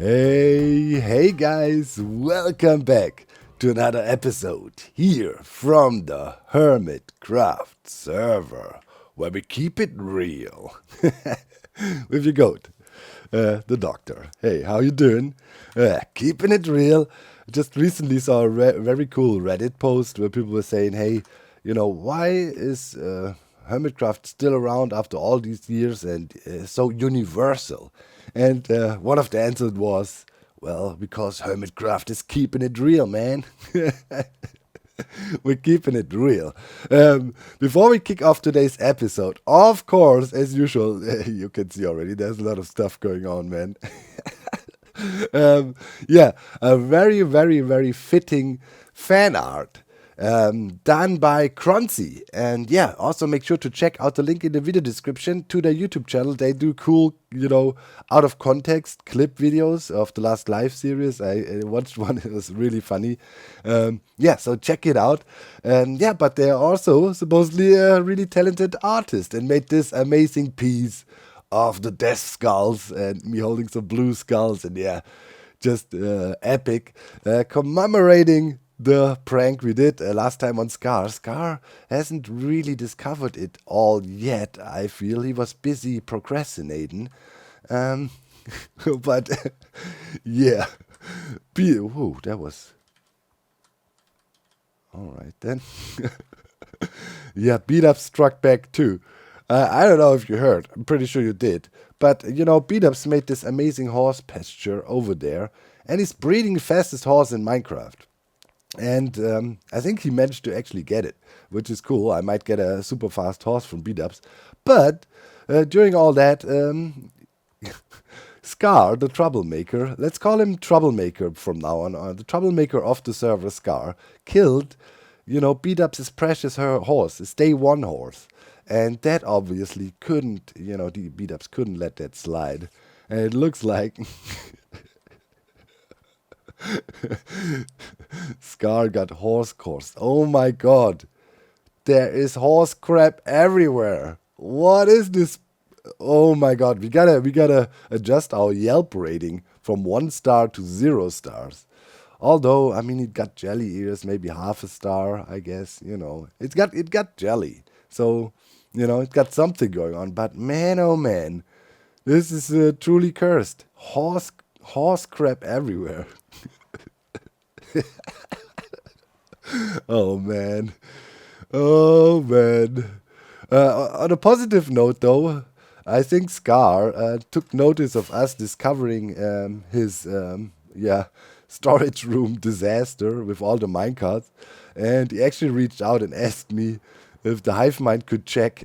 Hey guys, welcome back to another episode here from the Hermitcraft server, where we keep it real. With your goat, the doctor. Hey, how you doing? Keeping it real. Just recently saw a very cool Reddit post where people were saying, hey, why is Hermitcraft still around after all these years and so universal? And one of the answers was, well, because Hermitcraft is keeping it real, man. We're keeping it real. Before we kick off today's episode, of course, as usual, you can see already, there's a lot of stuff going on, man. A very, very, very fitting fan art done by Cronzy. And yeah, also make sure to check out the link in the video description to their YouTube channel. They do cool, out of context clip videos of the last live series. I watched one, it was really funny. So check it out. But they're also supposedly a really talented artist and made this amazing piece of the death skulls and me holding some blue skulls, and just epic, commemorating the prank we did last time on Scar. Scar hasn't really discovered it all yet. I feel he was busy procrastinating, but yeah, that was all right then. Beat Up struck back too. I don't know if you heard. I'm pretty sure you did. But, Beat Up's made this amazing horse pasture over there. And he's breeding the fastest horse in Minecraft. And I think he managed to actually get it, which is cool. I might get a super fast horse from Beat Up's. But during all that, Scar, the troublemaker, let's call him troublemaker from now on. The troublemaker of the server, Scar, killed, Beat Up's precious horse, his day one horse. And that obviously couldn't, the beat-ups couldn't let that slide. And it looks like Scar got horse coursed. Oh my god. There is horse crap everywhere. What is this? Oh my god. We gotta adjust our Yelp rating from 1 star to 0 stars. Although, I mean, it got jelly ears, maybe half a star, I guess, It got jelly. So, it's got something going on. But man, oh man, this is truly cursed. Horse crap everywhere. Oh man. On a positive note, though, I think Scar took notice of us discovering his storage room disaster with all the minecarts, and he actually reached out and asked me if the Hivemind could check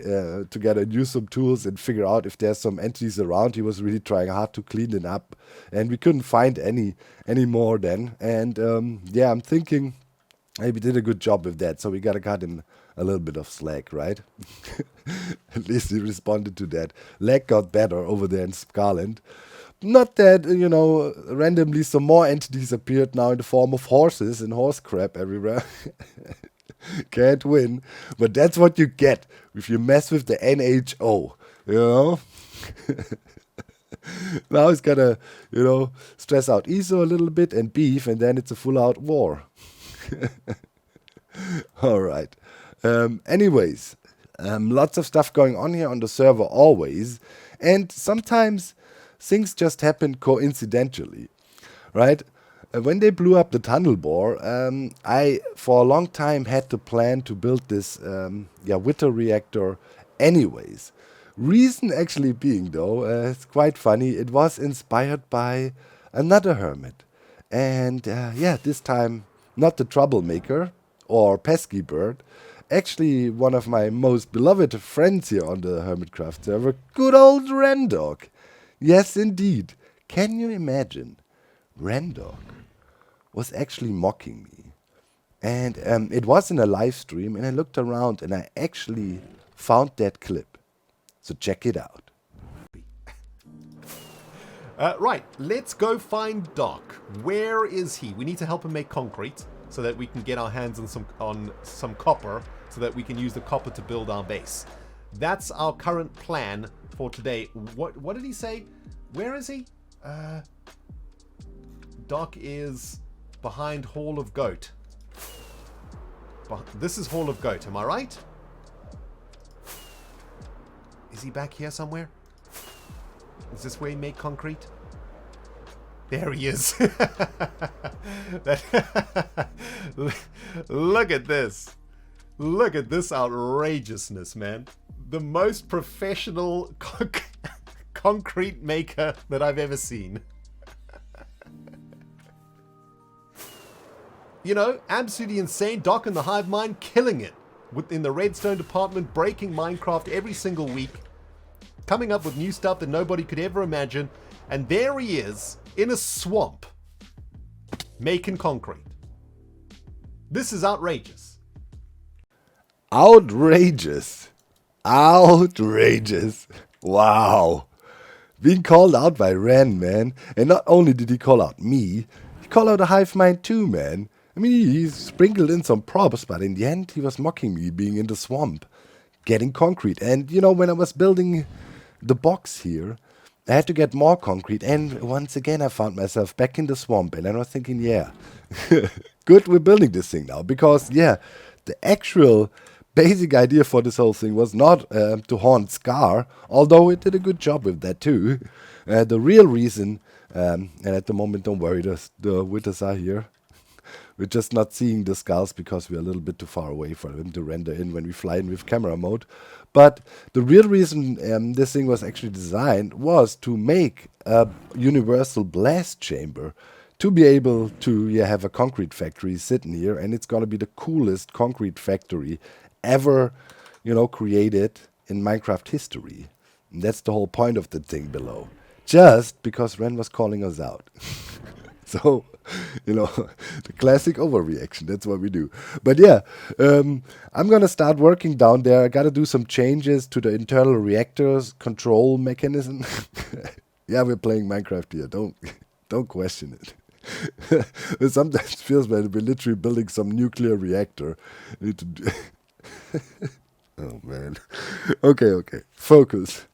together and use some tools and figure out if there's some entities around. He was really trying hard to clean it up, and we couldn't find any more then. And I'm thinking maybe did a good job with that, so we gotta cut him a little bit of slack, right? At least he responded to that. Leg got better over there in Scarland. Not that, randomly some more entities appeared now in the form of horses and horse crap everywhere. Can't win, but that's what you get if you mess with the NHO, Now he's gotta, stress out ESO a little bit and beef, and then it's a full-out war. All right. Anyways, lots of stuff going on here on the server always, and sometimes things just happen coincidentally, right? When they blew up the tunnel bore, I, for a long time, had the plan to build this Witter reactor anyways. Reason actually being, though, it's quite funny, it was inspired by another hermit. And this time, not the troublemaker or pesky bird, actually one of my most beloved friends here on the Hermitcraft server, good old Rendog. Yes, indeed. Can you imagine? Rendog was actually mocking me. And it was in a live stream, and I looked around and I actually found that clip. So check it out. Right, let's go find Doc. Where is he? We need to help him make concrete so that we can get our hands on some copper so that we can use the copper to build our base. That's our current plan for today. What did he say? Where is he? Doc is behind Hall of Goat. This is Hall of Goat, am I right? Is he back here somewhere? Is this where he made concrete? There he is. Look at this. Look at this outrageousness, man. The most professional concrete maker that I've ever seen. You know, absolutely insane. Doc and the Hivemind killing it within the redstone department, breaking Minecraft every single week, coming up with new stuff that nobody could ever imagine. And there he is in a swamp making concrete. This is outrageous. Outrageous. Outrageous. Wow. Being called out by Ren, man. And not only did he call out me, he called out a Hivemind too, man. I mean, he sprinkled in some props, but in the end, he was mocking me being in the swamp, getting concrete. And, you know, when I was building the box here, I had to get more concrete. And once again, I found myself back in the swamp. And I was thinking, yeah, good, we're building this thing now. Because, yeah, the actual basic idea for this whole thing was not to haunt Scar, although it did a good job with that too. The real reason, and at the moment, don't worry, the withers are here. We're just not seeing the skulls because we're a little bit too far away for them to render in when we fly in with camera mode. But the real reason this thing was actually designed was to make a universal blast chamber to be able to have a concrete factory sitting here, and it's going to be the coolest concrete factory ever, you know, created in Minecraft history. And that's the whole point of the thing below. Just because Ren was calling us out. So, you know, the classic overreaction, that's what we do. But yeah, I'm going to start working down there. I got to do some changes to the internal reactors control mechanism. Yeah, we're playing Minecraft here. Don't question it. It sometimes feels like we're literally building some nuclear reactor. Oh, man. Okay. Focus.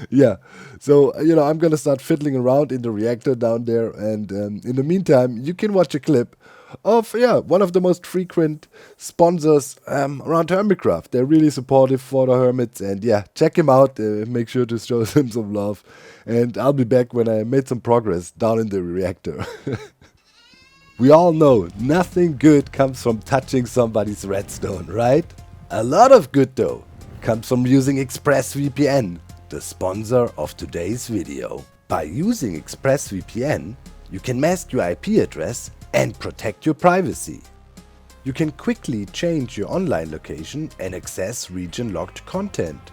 Yeah, so, you know, I'm going to start fiddling around in the reactor down there, and in the meantime, you can watch a clip of, one of the most frequent sponsors around Hermitcraft. They're really supportive for the Hermits, and check him out, make sure to show them some love, and I'll be back when I made some progress down in the reactor. We all know nothing good comes from touching somebody's redstone, right? A lot of good, though, comes from using ExpressVPN, the sponsor of today's video. By using ExpressVPN, you can mask your IP address and protect your privacy. You can quickly change your online location and access region-locked content.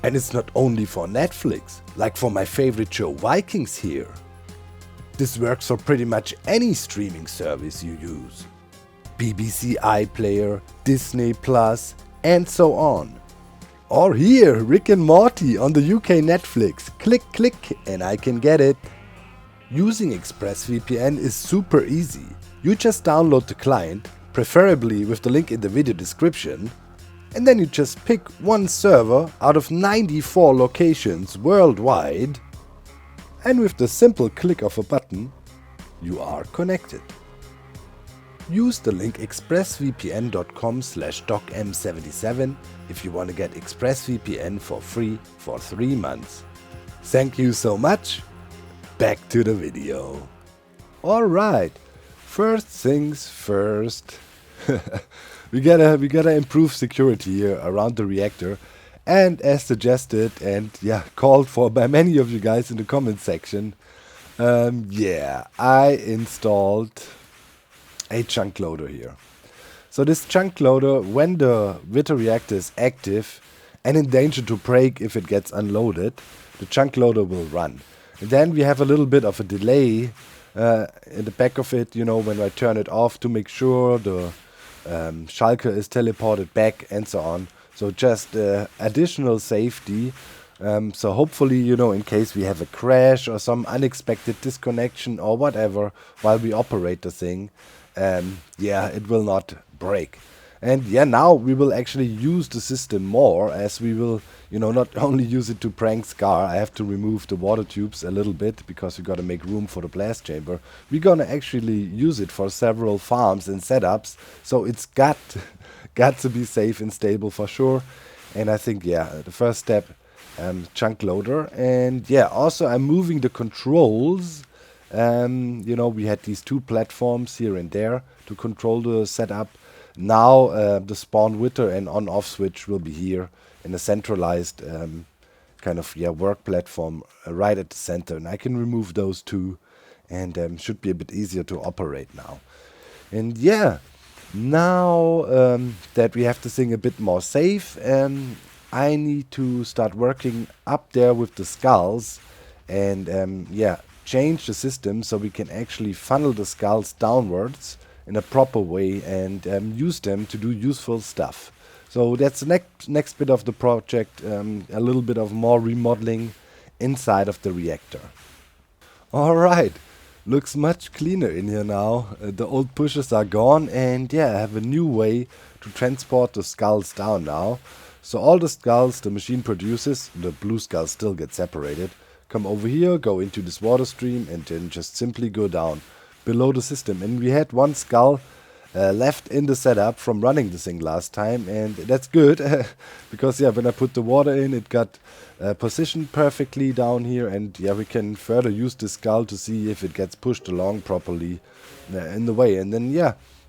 And it's not only for Netflix, like for my favorite show Vikings here. This works for pretty much any streaming service you use. BBC iPlayer, Disney Plus, and so on. Or here, Rick and Morty on the UK Netflix. Click, and I can get it. Using ExpressVPN is super easy. You just download the client, preferably with the link in the video description, and then you just pick one server out of 94 locations worldwide, and with the simple click of a button, you are connected. Use the link expressvpn.com/docm77 if you want to get ExpressVPN for free for 3 months. Thank you so much. Back to the video. Alright, first things first. we gotta improve security here around the reactor. And as suggested and called for by many of you guys in the comment section, I installed a chunk loader here. So this chunk loader, when the Wither reactor is active and in danger to break if it gets unloaded, the chunk loader will run. And then we have a little bit of a delay in the back of it, you know, when I turn it off to make sure the shulker is teleported back and so on. So just additional safety. So hopefully, you know, in case we have a crash or some unexpected disconnection or whatever while we operate the thing, it will not break. And yeah, now we will actually use the system more, as we will, not only use it to prank Scar. I have to remove the water tubes a little bit because we gotta make room for the blast chamber. We're gonna actually use it for several farms and setups, so it's got to be safe and stable for sure. And I think, yeah, the first step, chunk loader. And yeah, also I'm moving the controls. We had these two platforms here and there to control the setup. Now the spawn wither and on-off switch will be here in a centralized kind of work platform right at the center, and I can remove those two, and should be a bit easier to operate now. And yeah, now that we have this thing a bit more safe, I need to start working up there with the skulls, and change the system so we can actually funnel the skulls downwards in a proper way and use them to do useful stuff. So that's the next bit of the project, a little bit of more remodeling inside of the reactor. Alright, looks much cleaner in here now. The old pushes are gone, and yeah, I have a new way to transport the skulls down now. So all the skulls the machine produces, the blue skulls still get separated, come over here, go into this water stream, and then just simply go down below the system. And we had one skull left in the setup from running this thing last time, and that's good because when I put the water in, it got positioned perfectly down here, and we can further use the skull to see if it gets pushed along properly in the way. And then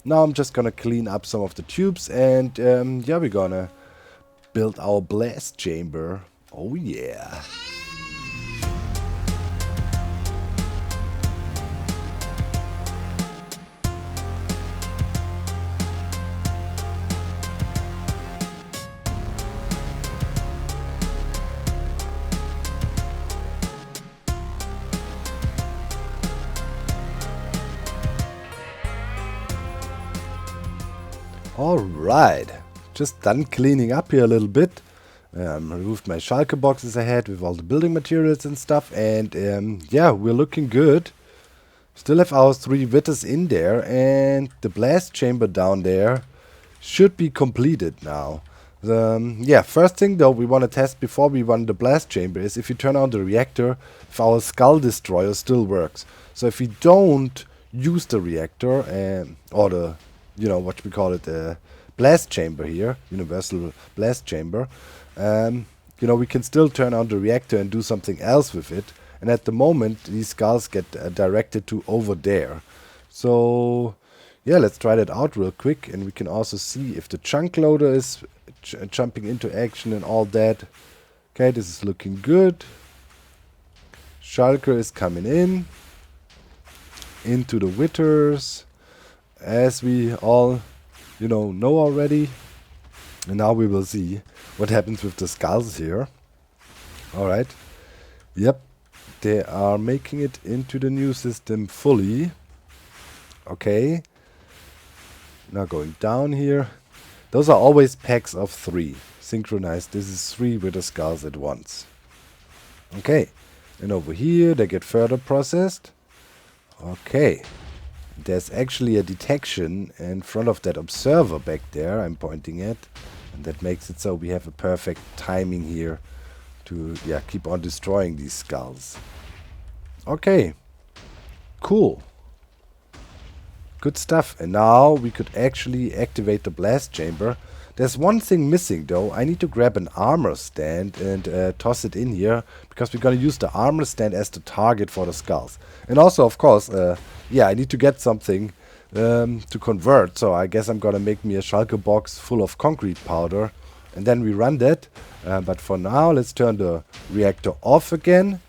now I'm just gonna clean up some of the tubes, and we're gonna build our blast chamber. Oh yeah. Alright, just done cleaning up here a little bit. Removed my shulker boxes I had with all the building materials and stuff, and we're looking good. Still have our 3 withers in there, and the blast chamber down there should be completed now. First thing though we want to test before we run the blast chamber is if you turn on the reactor, if our skull destroyer still works. So if we don't use the reactor or the what we call it, the blast chamber here, universal blast chamber, we can still turn on the reactor and do something else with it. And at the moment, these skulls get directed to over there. So, let's try that out real quick. And we can also see if the chunk loader is jumping into action and all that. Okay, this is looking good. Shulker is coming into the withers, as we all, know already. And now we will see what happens with the skulls here. Alright. Yep. They are making it into the new system fully. Okay. Now going down here. Those are always packs of 3. Synchronized. This is 3 with the skulls at once. Okay. And over here they get further processed. Okay. There's actually a detection in front of that observer back there I'm pointing at. And that makes it so we have a perfect timing here to keep on destroying these skulls. Okay. Cool. Good stuff. And now we could actually activate the blast chamber. There's one thing missing though. I need to grab an armor stand and toss it in here, because we're gonna use the armor stand as the target for the skulls. And also, of course, I need to get something to convert. So I guess I'm gonna make me a shulker box full of concrete powder, and then we run that. But for now, let's turn the reactor off again,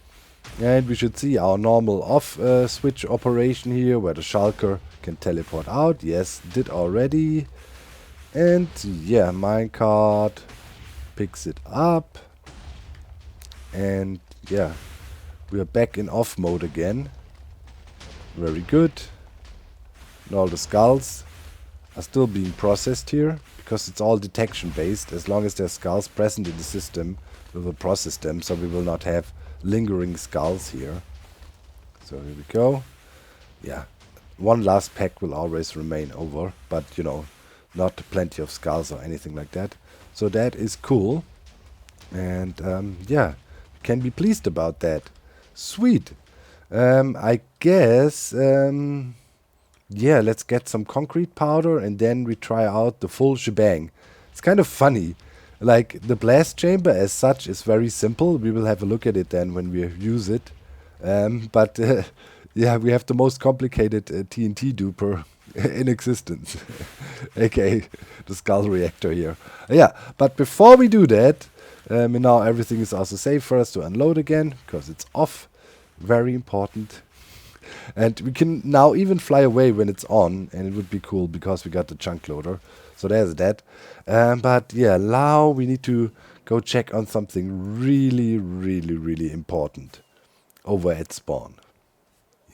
and we should see our normal off switch operation here, where the shulker can teleport out. Yes, did already. And minecart picks it up, and we are back in off mode again. Very good. And all the skulls are still being processed here, because it's all detection based. As long as there's skulls present in the system, we will process them, so we will not have lingering skulls here. So here we go. One last pack will always remain over, but not plenty of skulls or anything like that. So that is cool. And yeah, can be pleased about that. Sweet. I guess, yeah, let's get some concrete powder and then we try out the full shebang. It's kind of funny. Like, the blast chamber as such is very simple. We will have a look at it then when we use it. But yeah, we have the most complicated TNT duper in existence. aka the skull reactor here. Yeah, but before we do that, and now everything is also safe for us to unload again, because it's off. Very important. And we can now even fly away when it's on, and it would be cool because we got the chunk loader. So there's that. But yeah, now we need to go check on something really, really, really important over at spawn.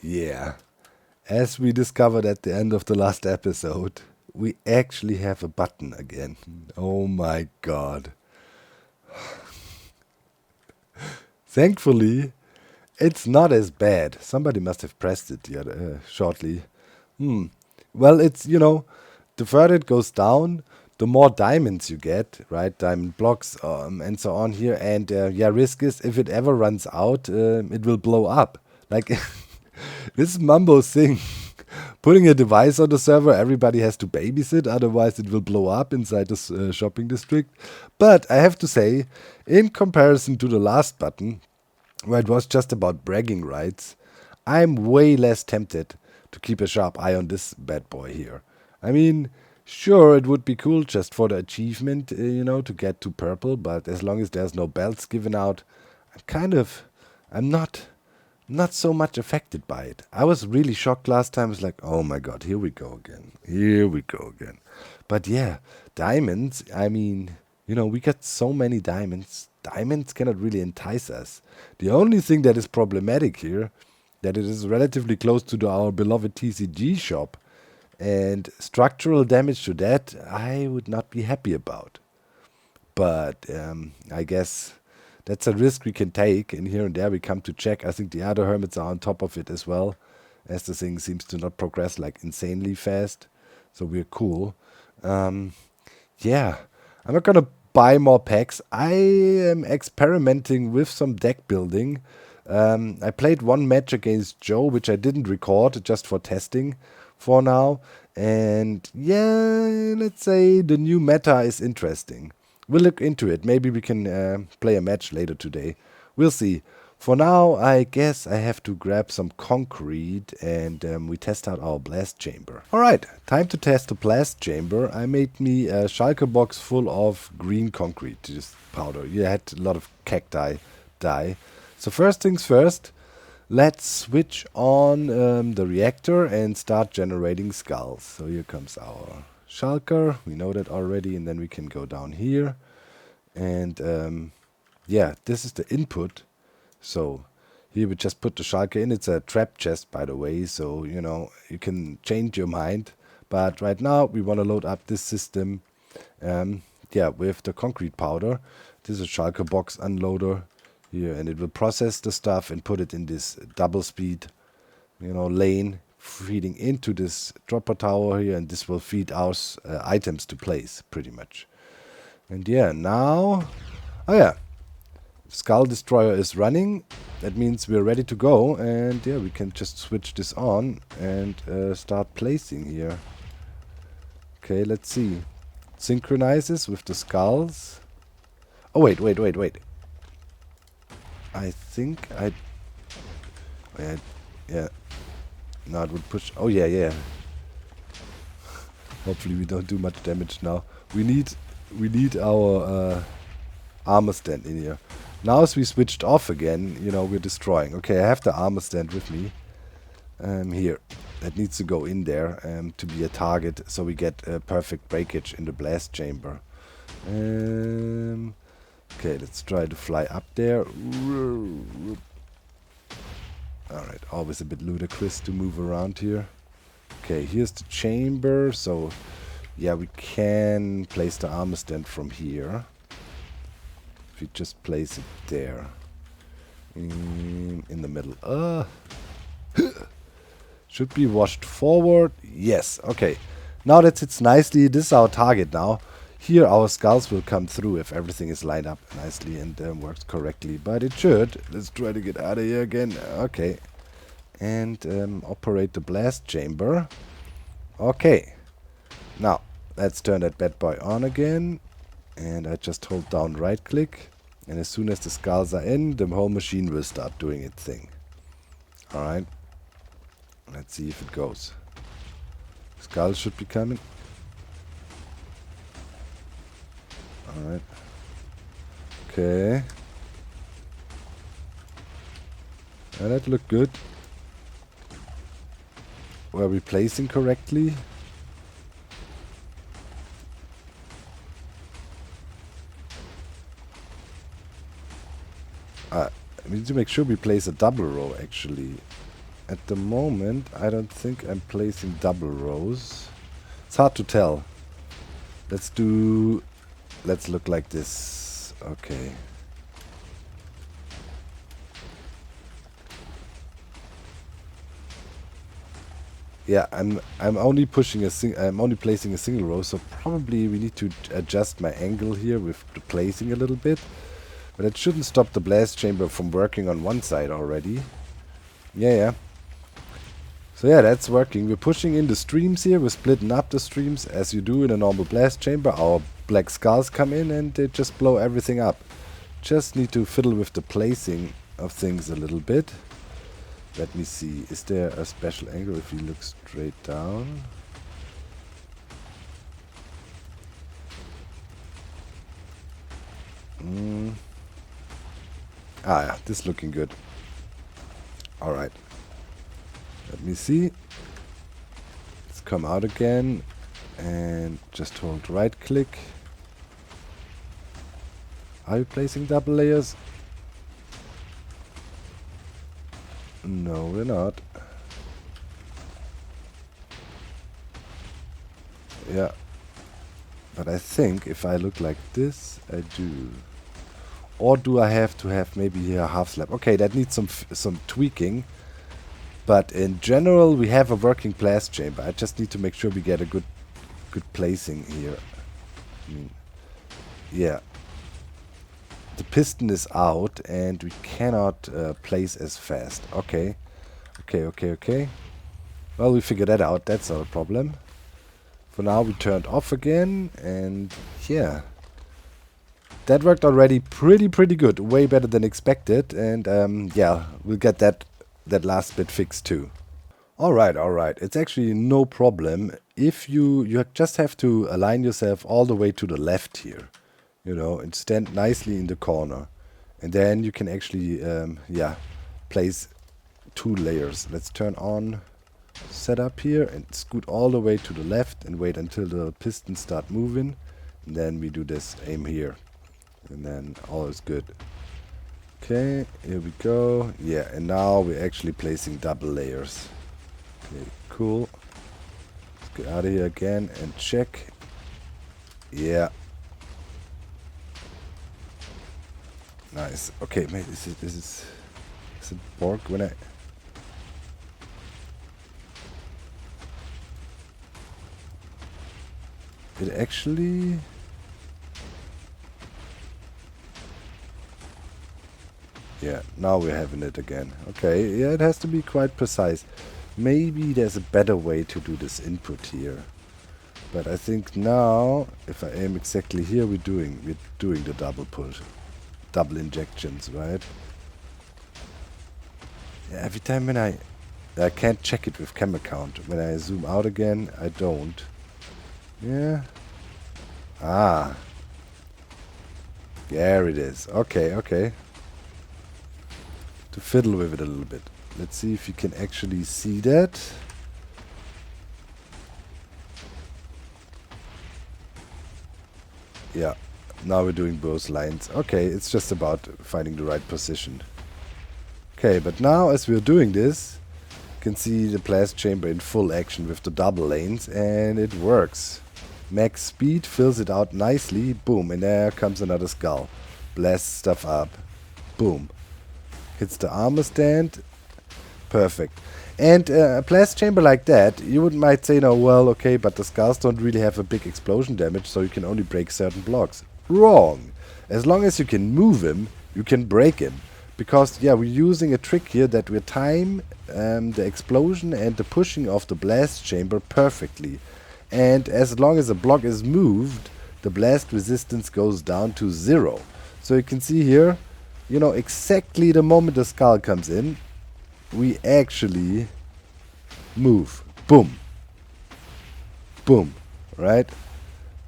Yeah. As we discovered at the end of the last episode, we actually have a button again. Oh my god. Thankfully, it's not as bad. Somebody must have pressed it shortly. Well, it's, you know, the further it goes down, the more diamonds you get, right? Diamond blocks and so on here. And yeah, risk is if it ever runs out, it will blow up. Like, this Mumbo thing. Putting a device on the server, everybody has to babysit, otherwise it will blow up inside this shopping district. But I have to say, in comparison to the last button, where it was just about bragging rights, I'm way less tempted to keep a sharp eye on this bad boy here. I mean, sure, it would be cool just for the achievement, you know, to get to purple, but as long as there's no belts given out, I'm not so much affected by it. I was really shocked last time. It's like, oh my god, here we go again. Here we go again. But yeah, diamonds, I mean, you know, we got so many diamonds. Diamonds cannot really entice us. The only thing that is problematic here, that it is relatively close to our beloved TCG shop, and structural damage to that, I would not be happy about. But I guess that's a risk we can take, and here and there we come to check. I think the other hermits are on top of it as well, as the thing seems to not progress like insanely fast. So we're cool. Yeah, I'm not gonna buy more packs. I am experimenting with some deck building. I played one match against Joe, which I didn't record, just for testing for now. And yeah, let's say the new meta is interesting. We'll look into it. Maybe we can play a match later today. We'll see. For now, I guess I have to grab some concrete and we test out our blast chamber. Alright, time to test the blast chamber. I made me a shulker box full of green concrete, just powder. You had a lot of cacti dye. So first things first, let's switch on the reactor and start generating skulls. So here comes our shulker, we know that already, and then we can go down here. And yeah, this is the input. So here we just put the shulker in. It's a trap chest, by the way, so you know, you can change your mind. But right now we want to load up this system, yeah, with the concrete powder. This is a shulker box unloader here, and it will process the stuff and put it in this double speed, you know, lane feeding into this dropper tower here, and this will feed our items to place pretty much. And yeah, now, oh yeah, Skull Destroyer is running. That means we're ready to go, and yeah, we can just switch this on and start placing here. Okay, let's see. Synchronizes with the skulls. Oh wait. I think yeah. No, it would push. Oh yeah. Hopefully we don't do much damage now. We need our armor stand in here. Now as we switched off again, you know, we're destroying. Okay, I have the armor stand with me. Here. That needs to go in there to be a target, so we get a perfect breakage in the blast chamber. Okay, let's try to fly up there. Alright, always a bit ludicrous to move around here. Okay, here's the chamber, so yeah, we can place the armor stand from here. If we just place it there. In the middle. Should be washed forward. Yes, okay. Now that sits nicely, this is our target now. Here our skulls will come through if everything is lined up nicely and works correctly. But it should. Let's try to get out of here again. Okay. And operate the blast chamber. Okay. Now, let's turn that bad boy on again. And I just hold down right click. And as soon as the skulls are in, the whole machine will start doing its thing. Alright. Let's see if it goes. Skulls should be coming. Alright. Okay. Yeah, that looked good. Were we placing correctly? We need to make sure we place a double row actually. At the moment, I don't think I'm placing double rows. It's hard to tell. Let's look like this. Okay. Yeah, I'm only pushing I'm only placing a single row, so probably we need to adjust my angle here with the placing a little bit. But it shouldn't stop the blast chamber from working on one side already. Yeah. So yeah, that's working. We're pushing in the streams here. We're splitting up the streams as you do in a normal blast chamber. Our black skulls come in and they just blow everything up. Just need to fiddle with the placing of things a little bit. Let me see. Is there a special angle if we look straight down? Ah, yeah, this is looking good. Alright. Let me see. Let's come out again and just hold right click. Are you placing double layers? No, we're not. Yeah. But I think if I look like this, I do. Or do I have to have maybe here a half slab? Okay, that needs some tweaking. But in general, we have a working blast chamber. I just need to make sure we get a good placing here. I mean, yeah. The piston is out and we cannot place as fast. Okay. Okay. Well, we figured that out. That's not a problem. For now, we turned off again. And yeah. That worked already pretty good. Way better than expected. And yeah, we'll get that last bit fixed too. Alright. It's actually no problem. If you just have to align yourself all the way to the left here. You know, and stand nicely in the corner. And then you can actually, yeah, place 2 layers. Let's turn on setup here and scoot all the way to the left and wait until the pistons start moving. And then we do this aim here. And then all is good. Okay, here we go. Yeah, and now we're actually placing double layers. Okay, cool. Let's get out of here again and check. Yeah. Nice. Okay, mate, is it Borg when I... It actually... Yeah, now we're having it again. Okay, yeah, it has to be quite precise. Maybe there's a better way to do this input here. But I think now, if I aim exactly here, we're doing the double push. Double injections, right? Yeah, every time when I can't check it with camera count. When I zoom out again, I don't. Yeah. Ah. There it is. Okay. To fiddle with it a little bit. Let's see if you can actually see that. Yeah, now we're doing both lines. Okay, it's just about finding the right position. Okay, but now as we're doing this, you can see the blast chamber in full action with the double lanes, and it works. Max speed fills it out nicely. Boom, and there comes another skull. Blasts stuff up. Boom. Hits the armor stand. Perfect. And a blast chamber like that, you might say, no, well, okay, but the skulls don't really have a big explosion damage, so you can only break certain blocks. Wrong. As long as you can move him, you can break him. Because, yeah, we're using a trick here that we time the explosion and the pushing of the blast chamber perfectly. And as long as the block is moved, the blast resistance goes down to 0. So you can see here, you know, exactly the moment the skull comes in, we actually move. Boom. Boom. Right?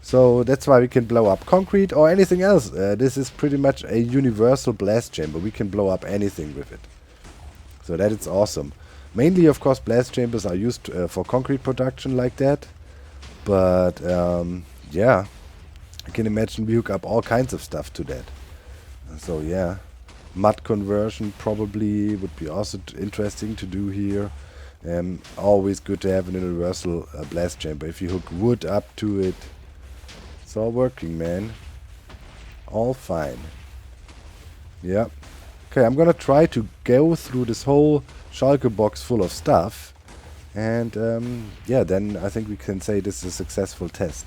So that's why we can blow up concrete or anything else. This is pretty much a universal blast chamber. We can blow up anything with it. So that is awesome. Mainly, of course, blast chambers are used for concrete production like that. But, yeah, I can imagine we hook up all kinds of stuff to that. So, yeah, mud conversion probably would be also interesting to do here. Always good to have an universal blast chamber. If you hook wood up to it, it's all working, man. All fine. Yeah. Okay, I'm gonna try to go through this whole shulker box full of stuff. And, yeah, then I think we can say this is a successful test.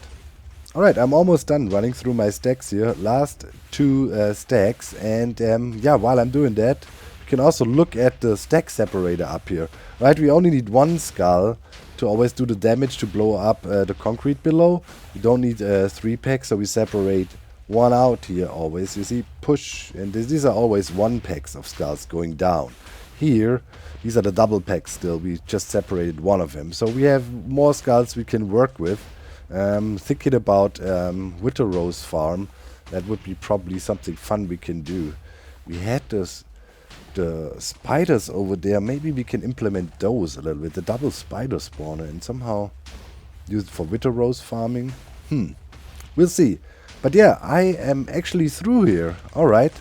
Alright, I'm almost done running through my stacks here. Last 2 stacks. And, yeah, while I'm doing that, we can also look at the stack separator up here. Right, we only need 1 skull to always do the damage to blow up the concrete below. We don't need 3 packs, so we separate 1 out here always. You see, push, and these are always 1 packs of skulls going down. Here, these are the double packs still. We just separated 1 of them. So we have more skulls we can work with. Thinking about Witter Rose Farm, that would be probably something fun we can do. We had the spiders over there. Maybe we can implement those a little bit. The double spider spawner and somehow use it for Witter Rose farming. We'll see. But yeah, I am actually through here. Alright.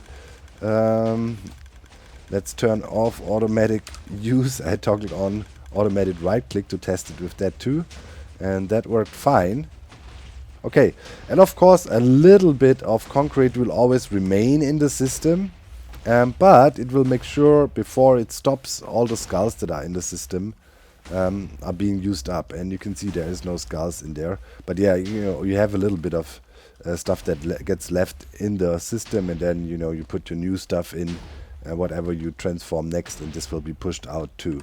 Let's turn off automatic use. I toggled on automated right click to test it with that too. And that worked fine. Okay, and of course a little bit of concrete will always remain in the system. But it will make sure before it stops all the skulls that are in the system are being used up. And you can see there is no skulls in there. But yeah, you know, you have a little bit of stuff that gets left in the system. And then, you know, you put your new stuff in. Whatever you transform next, and this will be pushed out too.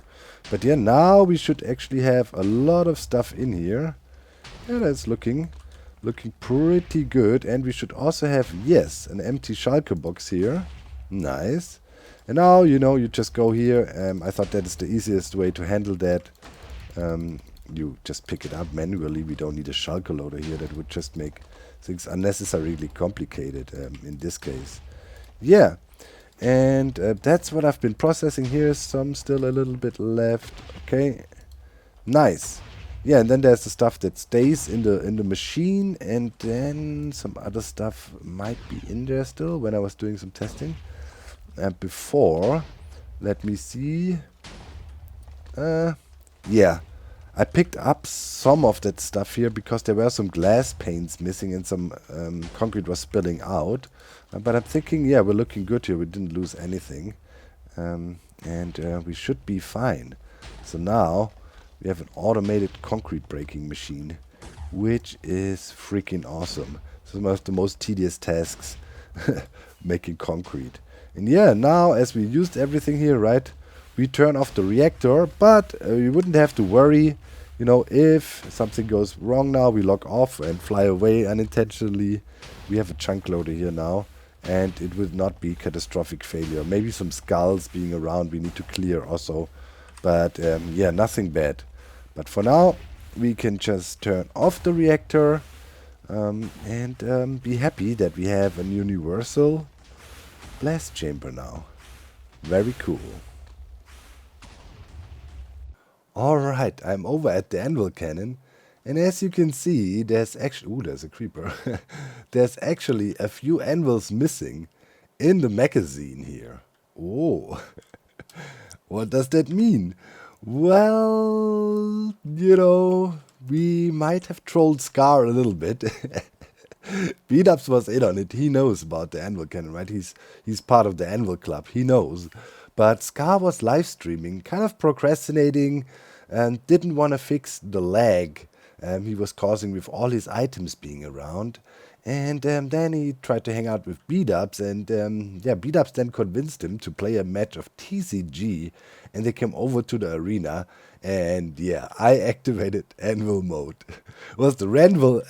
But yeah, now we should actually have a lot of stuff in here. Yeah, that's looking pretty good. And we should also have, yes, an empty shulker box here. Nice. And now, you know, you just go here. I thought that is the easiest way to handle that. You just pick it up manually. We don't need a shulker loader here. That would just make things unnecessarily complicated in this case. Yeah. And that's what I've been processing here. Some still a little bit left. Okay, nice. Yeah, and then there's the stuff that stays in the machine, and then some other stuff might be in there still when I was doing some testing. Before, let me see. Yeah, I picked up some of that stuff here because there were some glass panes missing and some concrete was spilling out. But I'm thinking, yeah, we're looking good here. We didn't lose anything. And we should be fine. So now we have an automated concrete breaking machine, which is freaking awesome. So one of the most tedious tasks, making concrete. And yeah, now as we used everything here, right, we turn off the reactor, but you wouldn't have to worry. You know, if something goes wrong now, we log off and fly away unintentionally. We have a chunk loader here now. And it will not be catastrophic failure. Maybe some skulls being around we need to clear also. But yeah, nothing bad. But for now, we can just turn off the reactor and be happy that we have a universal blast chamber now. Very cool. Alright, I'm over at the Anvil cannon. And as you can see, there's actually... Ooh, there's a creeper. There's actually a few anvils missing in the magazine here. Oh. What does that mean? Well, you know, we might have trolled Scar a little bit. Beatups was in on it. He knows about the Anvil cannon, right? He's part of the Anvil club. He knows. But Scar was live streaming, kind of procrastinating, and didn't want to fix the lag he was causing with all his items being around. And then he tried to hang out with B-Dubs, and B-Dubs then convinced him to play a match of TCG, and they came over to the arena, and yeah, I activated Anvil mode. It was the random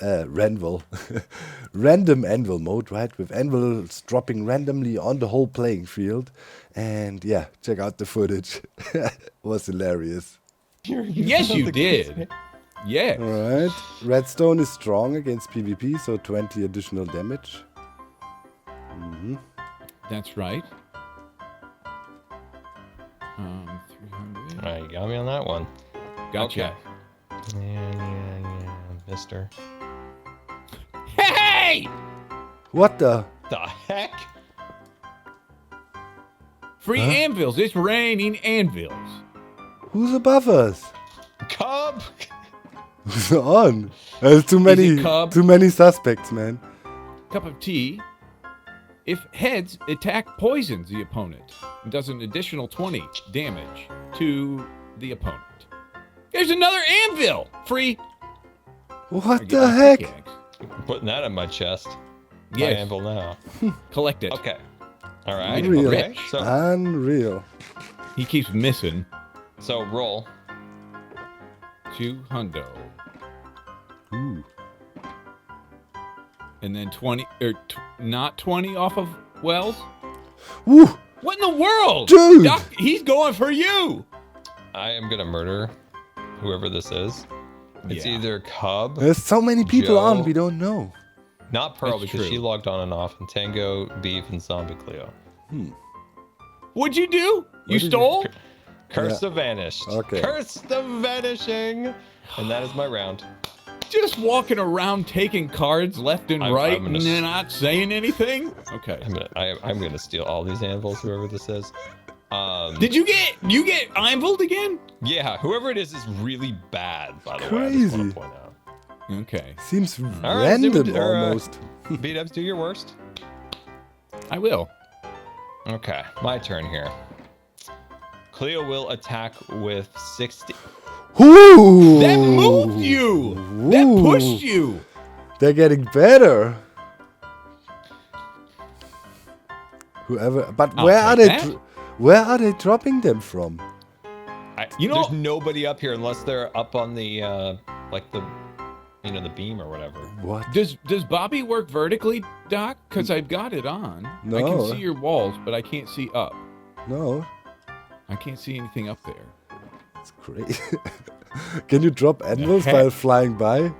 Anvil mode, right, with Anvils dropping randomly on the whole playing field, and yeah, check out the footage. It was hilarious. Yes, you did. Yeah. Alright, Redstone is strong against PvP, so 20 additional damage. That's right. 300. All right, you got me on that one. Gotcha. Yeah, mister. Hey! What the? The heck? Free anvils. It's raining anvils. Who's above us? Cub? Who's on? There's too many suspects, man. Cup of tea. If heads, attack poisons the opponent and does an additional 20 damage to the opponent. There's another anvil! Free. What the heck? Putting that in my chest. My Yes. anvil now. Collect it. Okay. All right. Unreal. Okay. So, Unreal. He keeps missing. so roll. 200. Ooh. And then 20, or not 20 off of Wells? Woo! What in the world? Dude! Doc, he's going for you! I am gonna murder whoever this is. It's Yeah. either Cub, There's so many people Joe. on, we don't know. not Pearl, That's because she true. logged on and off, and Tango, Beef, and Zombie Cleo. What'd you do? You did you- stole? Curse of Vanished. Okay. Curse of Vanishing. And that is my round. Just walking around taking cards left and I'm right gonna and not saying anything? Okay. I'm gonna steal all these anvils, whoever this is. Did you get Anviled again? Yeah, whoever it is really bad, by the way. I just Crazy. want to point out. Okay. Seems right, random Zoom- or, almost. B-dubs, do your worst. I will. Okay, my turn here. Cleo will attack with 60. Ooh! That moved you! That Ooh. pushed you! They're getting better. Whoever, but I'll where are take they? that. Where are they dropping them from? You know- There's nobody up here unless they're up on the, like the, the beam or whatever. What? Does Bobby work vertically, Doc? Because I've got it on. I No. can see your walls, but I can't see up. No, I can't see anything up there. it's great. Can you drop anvils heck? while flying by?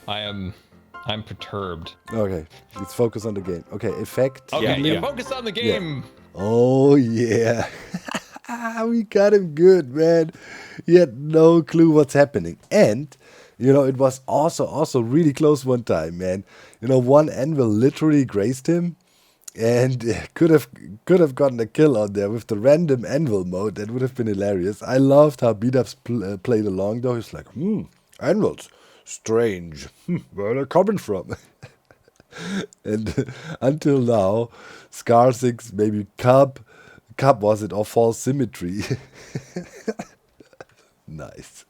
I'm perturbed. Okay, let's focus on the game. Okay, effect. Okay, Yeah. focus on the game. Oh yeah, we got him good, man. He had no clue what's happening, and it was also really close one time, man. One anvil literally grazed him, and could have gotten a kill on there with the random anvil mode. That would have been hilarious. I loved how B-dubs played along though. He's like, anvils, strange. Where are they coming from? And until now, Scar 6, maybe Cub was it, or False Symmetry. Nice.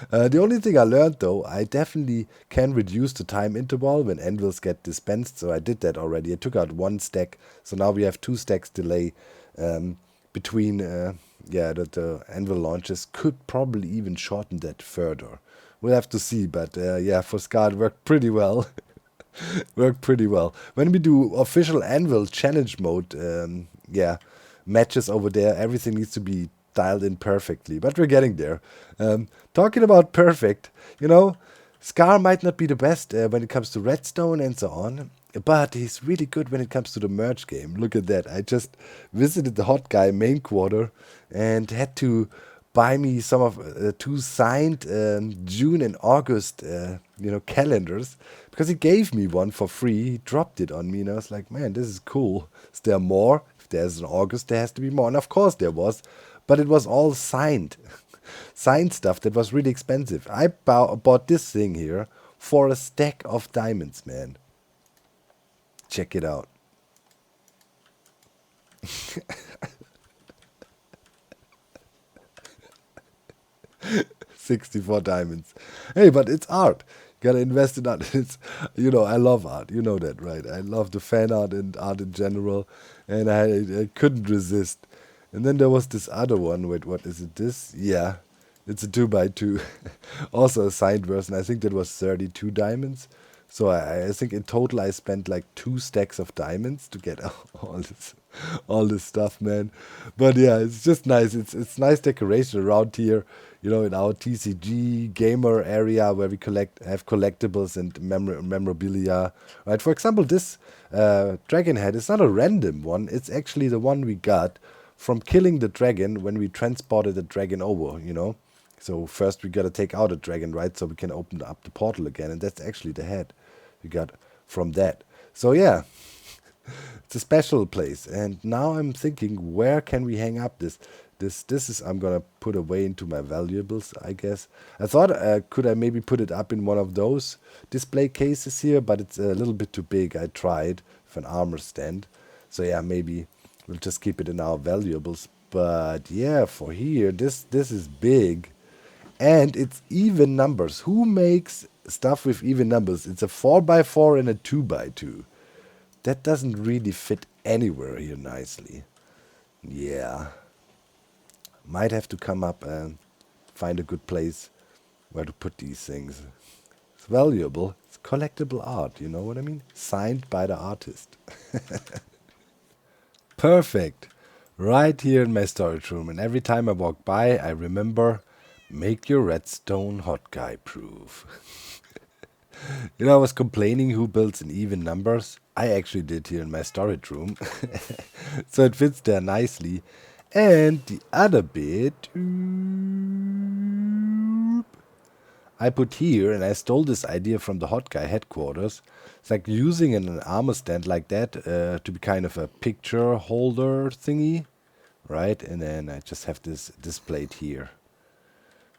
The only thing I learned though, I definitely can reduce the time interval when anvils get dispensed, so I did that already. I took out 1 stack, so now we have 2 stacks delay between the anvil launches. Could probably even shorten that further. We'll have to see, but for Scar it worked pretty well. When we do official Anvil challenge mode, matches over there, everything needs to be dialed in perfectly, but we're getting there. Talking about perfect, Scar might not be the best when it comes to redstone and so on, but he's really good when it comes to the merge game. Look at that. I just visited the hot guy main quarter and had to buy me some of 2 signed June and August calendars, because he gave me one for free. He dropped it on me and I was like, man, this is cool. Is there more? If there's an August, there has to be more. And of course there was, but it was all signed. Signed stuff that was really expensive. I bought this thing here for a stack of diamonds, man. Check it out. $64 diamonds. Hey, but it's art. Gotta invest in art. It's, I love art. You know that, right? I love the fan art and art in general, and I couldn't resist. And then there was this other one. Wait, what is it? This? Yeah, it's a 2x2. Also a signed version. I think that was 32 diamonds. So I think in total I spent like 2 stacks of diamonds to get all this stuff, man. But yeah, it's just nice. It's nice decoration around here, in our TCG gamer area where we have collectibles and memorabilia. Right? For example, this dragon head is not a random one. It's actually the one we got from killing the dragon when we transported the dragon over, So first we gotta take out a dragon, right? So we can open up the portal again, and that's actually the head we got from that. So yeah, it's a special place. And now I'm thinking, where can we hang up this? This is I'm gonna put away into my valuables, I guess. I thought could I maybe put it up in one of those display cases here, but it's a little bit too big. I tried with an armor stand. So yeah, maybe we'll just keep it in our valuables. But yeah, for here, this is big. And it's even numbers. Who makes stuff with even numbers? It's a 4x4 and a 2x2. That doesn't really fit anywhere here nicely. Yeah. Might have to come up and find a good place where to put these things. It's valuable. It's collectible art, you know what I mean? Signed by the artist. Perfect. Right here in my storage room. And every time I walk by, I remember, make your redstone hot guy proof. I was complaining who builds in even numbers. I actually did here in my storage room. So it fits there nicely. And the other bit, I put here, and I stole this idea from the hot guy headquarters. It's like using an armor stand like that to be kind of a picture holder thingy, right? And then I just have this displayed here.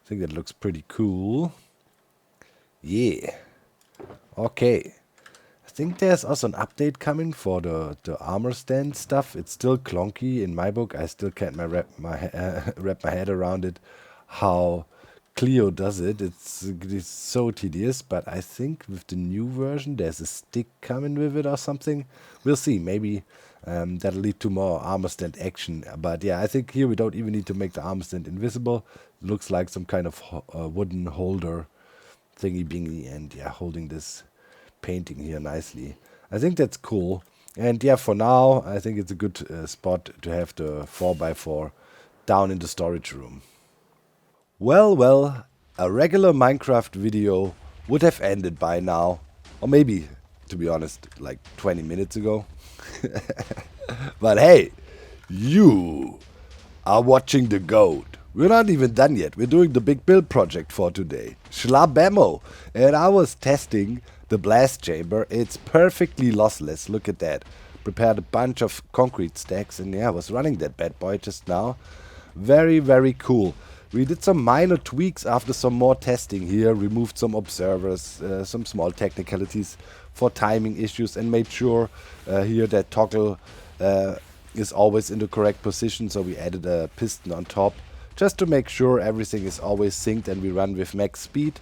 I think that looks pretty cool. Yeah. Okay. I think there's also an update coming for the armor stand stuff. It's still clunky in my book. I still can't wrap my head around it. How Clio does it. It's so tedious. But I think with the new version, there's a stick coming with it or something. We'll see. Maybe that'll lead to more armor stand action. But yeah, I think here we don't even need to make the armor stand invisible. It looks like some kind of wooden holder thingy bingy, and yeah, holding this painting here nicely. I think that's cool. And yeah, for now, I think it's a good spot to have the 4x4 down in the storage room. Well, a regular Minecraft video would have ended by now. Or maybe, to be honest, like 20 minutes ago. But hey, you are watching the goat. We're not even done yet. We're doing the big build project for today. Schlabammo. And I was testing the blast chamber. It's perfectly lossless. Look at that. Prepared a bunch of concrete stacks, and yeah, I was running that bad boy just now. Very, very cool. We did some minor tweaks after some more testing here. Removed some observers, some small technicalities for timing issues, and made sure here that toggle is always in the correct position. So we added a piston on top, just to make sure everything is always synced and we run with max speed.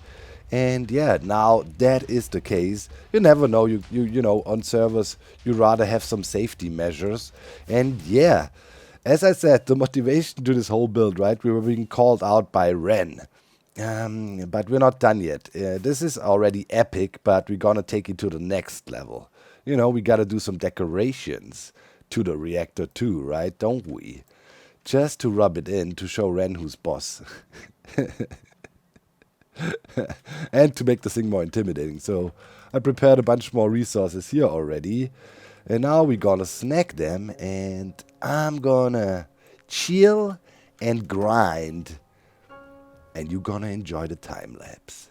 And yeah, now that is the case. You never know, you know, on servers you rather have some safety measures. And yeah, as I said, the motivation to this whole build, right? We were being called out by Ren. But we're not done yet. This is already epic, but we're gonna take it to the next level. You know, we gotta do some decorations to the reactor too, right? Don't we? Just to rub it in, to show Ren who's boss. And to make the thing more intimidating. So I prepared a bunch more resources here already. And now we're gonna snack them, and I'm gonna chill and grind. And you're gonna enjoy the time lapse.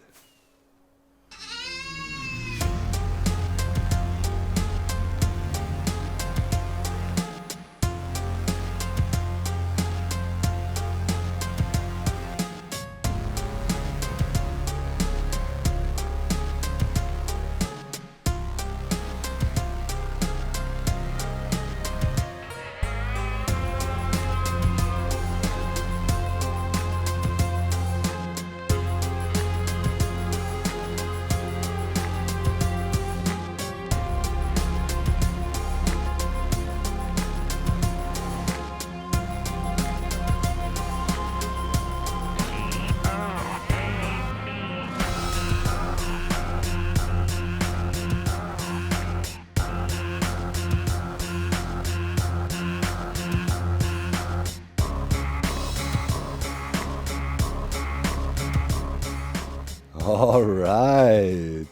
All right.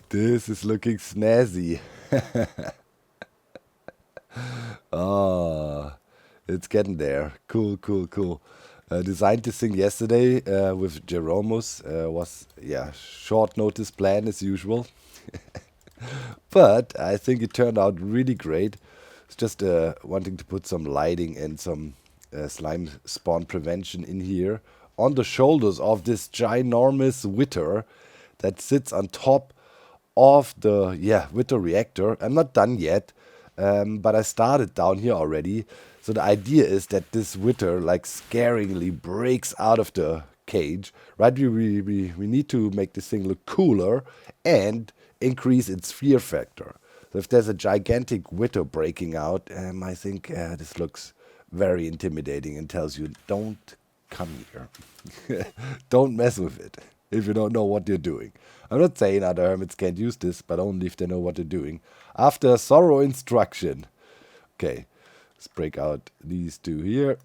This is looking snazzy. Oh, it's getting there. Cool, cool, cool. Designed this thing yesterday with Jeromus. Was, short notice plan as usual. But I think it turned out really great. It's just wanting to put some lighting and some slime spawn prevention in here on the shoulders of this ginormous Witter that sits on top of the Witter reactor. I'm not done yet, but I started down here already. So the idea is that this Witter like scaringly breaks out of the cage, right? We need to make this thing look cooler and increase its fear factor. So if there's a gigantic Witter breaking out, I think this looks very intimidating and tells you, don't come here. Don't mess with it if you don't know what you're doing. I'm not saying other hermits can't use this, but only if they know what they're doing. After thorough instruction. Okay, let's break out these two here.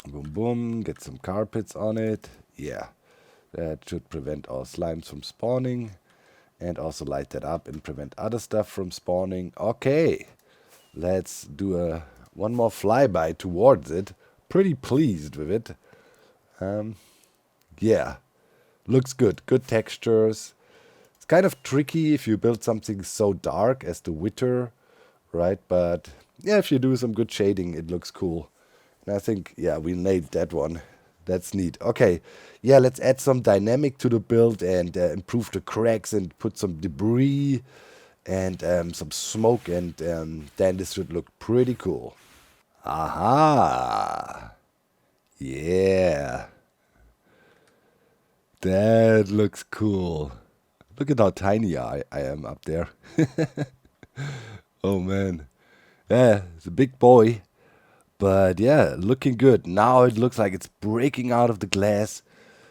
Boom, boom. Get some carpets on it. Yeah, that should prevent all slimes from spawning. And also light that up and prevent other stuff from spawning. Okay, let's do one more flyby towards it. Pretty pleased with it. Yeah, looks good. Good textures. It's kind of tricky if you build something so dark as the Witter, right? But yeah, if you do some good shading, it looks cool. And I think, yeah, we nailed that one. That's neat. Okay, yeah, let's add some dynamic to the build and improve the cracks and put some debris and some smoke, and then this should look pretty cool. Aha! Yeah. That looks cool. Look at how tiny I am up there. Oh man. Yeah, it's a big boy. But yeah, looking good. Now it looks like it's breaking out of the glass.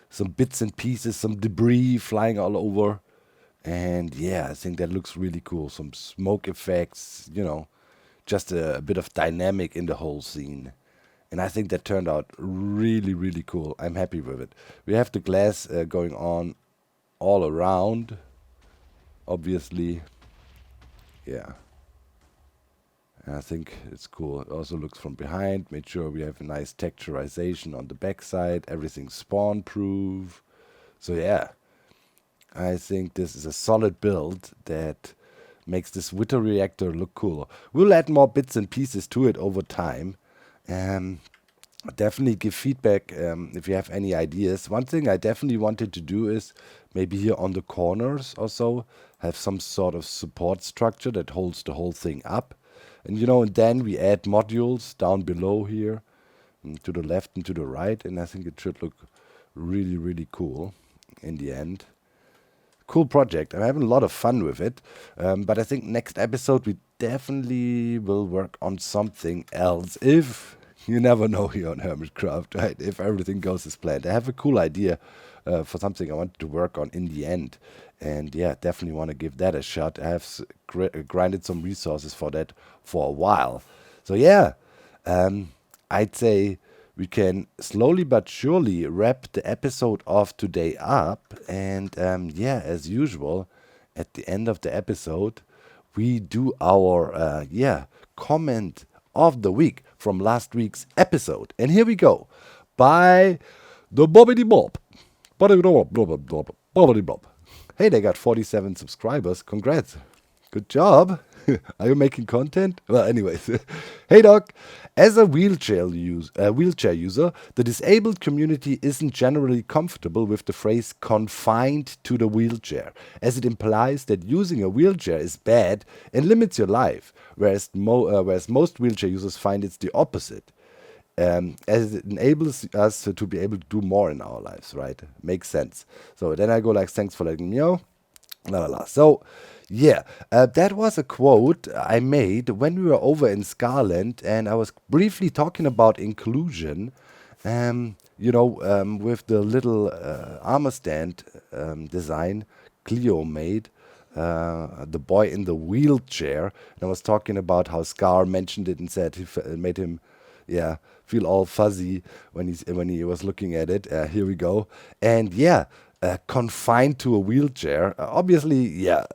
Some bits and pieces, some debris flying all over. And yeah, I think that looks really cool. Some smoke effects, just a bit of dynamic in the whole scene. And I think that turned out really, really cool. I'm happy with it. We have the glass going on all around, obviously. Yeah. I think it's cool. It also looks from behind. Made sure we have a nice texturization on the backside. Everything's spawn proof. So yeah, I think this is a solid build that makes this Witter reactor look cooler. We'll add more bits and pieces to it over time. Definitely give feedback if you have any ideas. One thing I definitely wanted to do is maybe here on the corners or so have some sort of support structure that holds the whole thing up. And and then we add modules down below here, to the left and to the right, and I think it should look really, really cool in the end. Cool project. I'm having a lot of fun with it, but I think next episode we definitely will work on something else. If you never know here on Hermitcraft, right? If everything goes as planned, I have a cool idea for something I want to work on in the end. And yeah, definitely want to give that a shot. I have grinded some resources for that for a while. So yeah, I'd say we can slowly but surely wrap the episode of today up. And yeah, as usual, at the end of the episode, we do our comment of the week from last week's episode. And here we go. By the Bobbity Bob. Bobbity Bob. Hey, they got 47 subscribers. Congrats. Good job. Are you making content? Well, anyways. Hey, Doc. As a wheelchair user, the disabled community isn't generally comfortable with the phrase confined to the wheelchair, as it implies that using a wheelchair is bad and limits your life, whereas most wheelchair users find it's the opposite. As it enables us to be able to do more in our lives, right? Makes sense. So then I go like, thanks for letting me know. La la la. So, yeah, that was a quote I made when we were over in Scarland, and I was briefly talking about inclusion. With the little armor stand design Cleo made. The boy in the wheelchair. And I was talking about how Scar mentioned it and said it made him feel all fuzzy when he was looking at it. Here we go. And yeah, confined to a wheelchair. Obviously, yeah.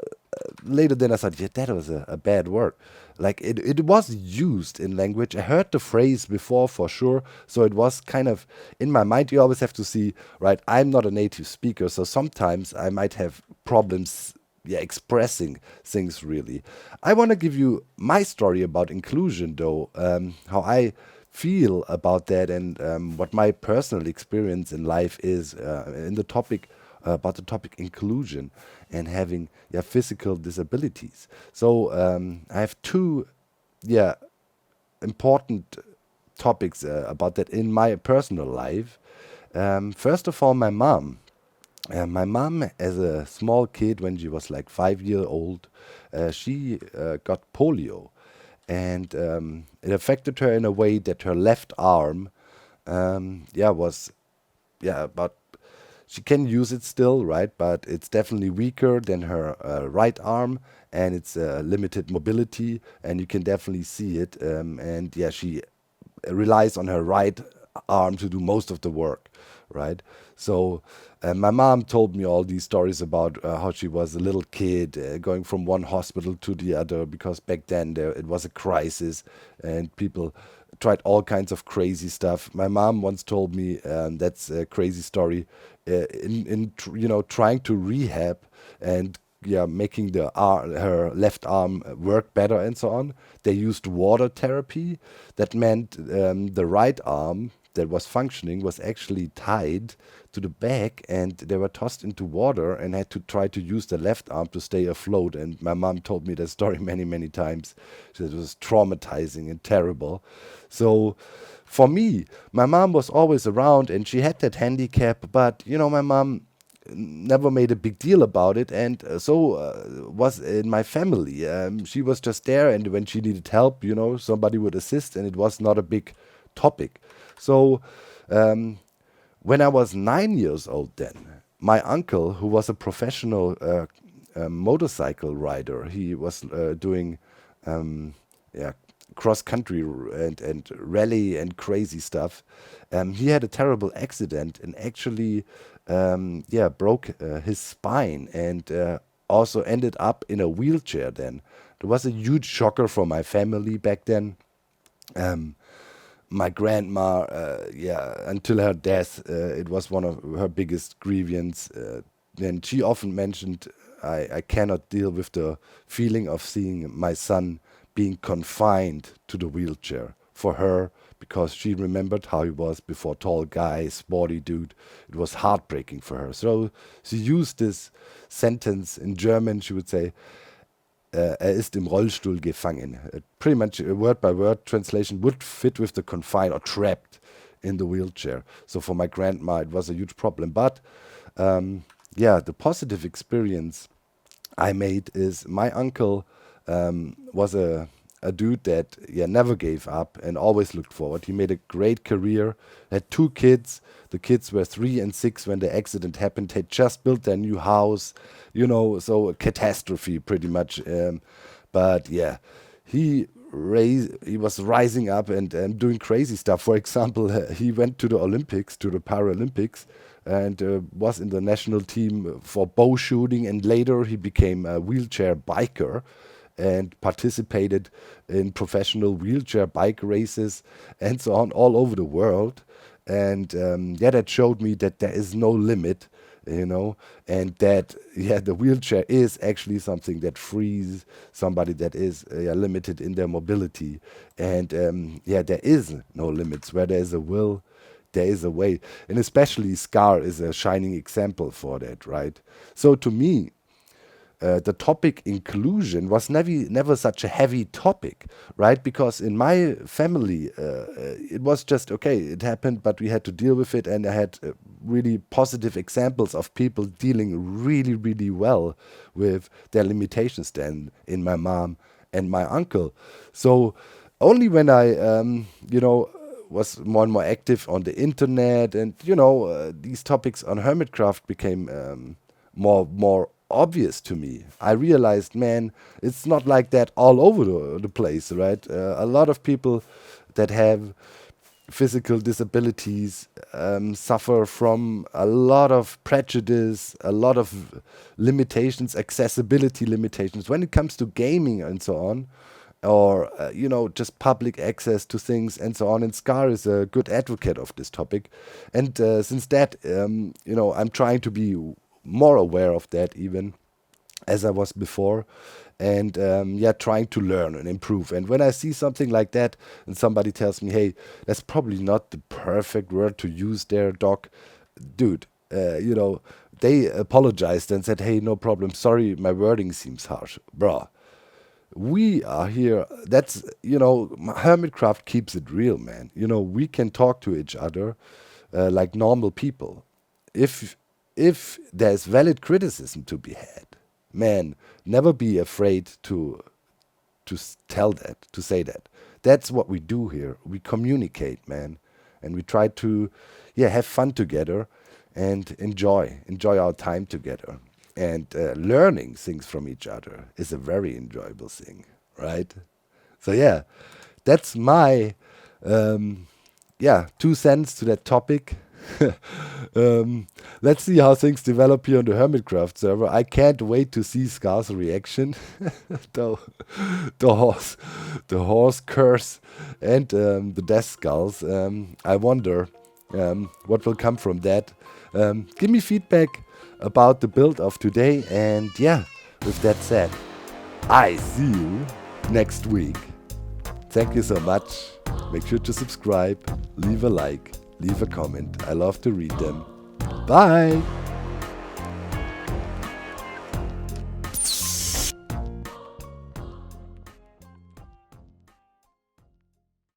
Later then I thought, yeah, that was a bad word. Like it was used in language. I heard the phrase before for sure. So it was kind of in my mind. You always have to see, right? I'm not a native speaker, so sometimes I might have problems, yeah, expressing things really. I want to give you my story about inclusion, though, how I feel about that and what my personal experience in life is in the topic about the topic inclusion and having physical disabilities. So I have two important topics about that in my personal life. First of all, my mom. My mom, as a small kid, when she was like 5 years old, she got polio, and it affected her in a way that her left arm, was about she can use it still, right? But it's definitely weaker than her right arm, and it's limited mobility, and you can definitely see it. And yeah, she relies on her right arm to do most of the work, right? So my mom told me all these stories about how she was a little kid going from one hospital to the other because back then it was a crisis and people tried all kinds of crazy stuff. My mom once told me that's a crazy story trying to rehab and making her left arm work better and so on. They used water therapy. That meant the right arm that was functioning was actually tied to the back, and they were tossed into water and had to try to use the left arm to stay afloat. And my mom told me that story many, many times. She said it was traumatizing and terrible. So for me, my mom was always around and she had that handicap, but my mom never made a big deal about it, and so was in my family. She was just there, and when she needed help, somebody would assist, and it was not a big topic. So when I was 9 years old, then my uncle, who was a professional motorcycle rider, he was doing cross country and rally and crazy stuff. He had a terrible accident and actually broke his spine and also ended up in a wheelchair then. It was a huge shocker for my family back then. My grandma, until her death, it was one of her biggest grievances. And she often mentioned, I cannot deal with the feeling of seeing my son being confined to the wheelchair. For her, because she remembered how he was before, tall guy, sporty dude. It was heartbreaking for her. So she used this sentence in German. She would say, ist im Rollstuhl gefangen. Pretty much a word-by-word translation would fit with the confined or trapped in the wheelchair. So for my grandma, it was a huge problem. But the positive experience I made is my uncle was a dude that never gave up and always looked forward. He made a great career, had 2 kids. The kids were 3 and 6 when the accident happened. Had just built their new house, so a catastrophe pretty much. But he was rising up and doing crazy stuff. For example, he went to the Olympics, to the Paralympics, and was in the national team for bow shooting, and later he became a wheelchair biker and participated in professional wheelchair bike races and so on all over the world. And that showed me that there is no limit, and that the wheelchair is actually something that frees somebody that is limited in their mobility. And there is no limits. Where there is a will, there is a way. And especially Scar is a shining example for that, right? So to me, the topic inclusion was never such a heavy topic, right? Because in my family, it was just, okay, it happened, but we had to deal with it. And I had really positive examples of people dealing really, really well with their limitations then in my mom and my uncle. So only when I, was more and more active on the internet and, these topics on Hermitcraft became more obvious to me. I realized, man, it's not like that all over the place, right? A lot of people that have physical disabilities, suffer from a lot of prejudice, a lot of limitations, accessibility limitations when it comes to gaming and so on, or just public access to things and so on. And Scar is a good advocate of this topic, and since that, I'm trying to be more aware of that even as I was before, and trying to learn and improve. And when I see something like that and somebody tells me, hey, that's probably not the perfect word to use there, Doc, dude, they apologized and said, hey, no problem, sorry, my wording seems harsh. Bruh, we are here, that's, Hermitcraft keeps it real, man. We can talk to each other like normal people. If there's valid criticism to be had, man, never be afraid to tell that, to say that. That's what we do here. We communicate, man, and we try to, have fun together and enjoy our time together. And learning things from each other is a very enjoyable thing, right? So yeah, that's my 2 cents to that topic. Let's see how things develop here on the Hermitcraft server. I can't wait to see Scar's reaction. the horse curse and the death skulls. I wonder what will come from that. Give me feedback about the build of today, and with that said, I see you next week. Thank you so much. Make sure to subscribe, leave a like, leave a comment. I love to read them. Bye!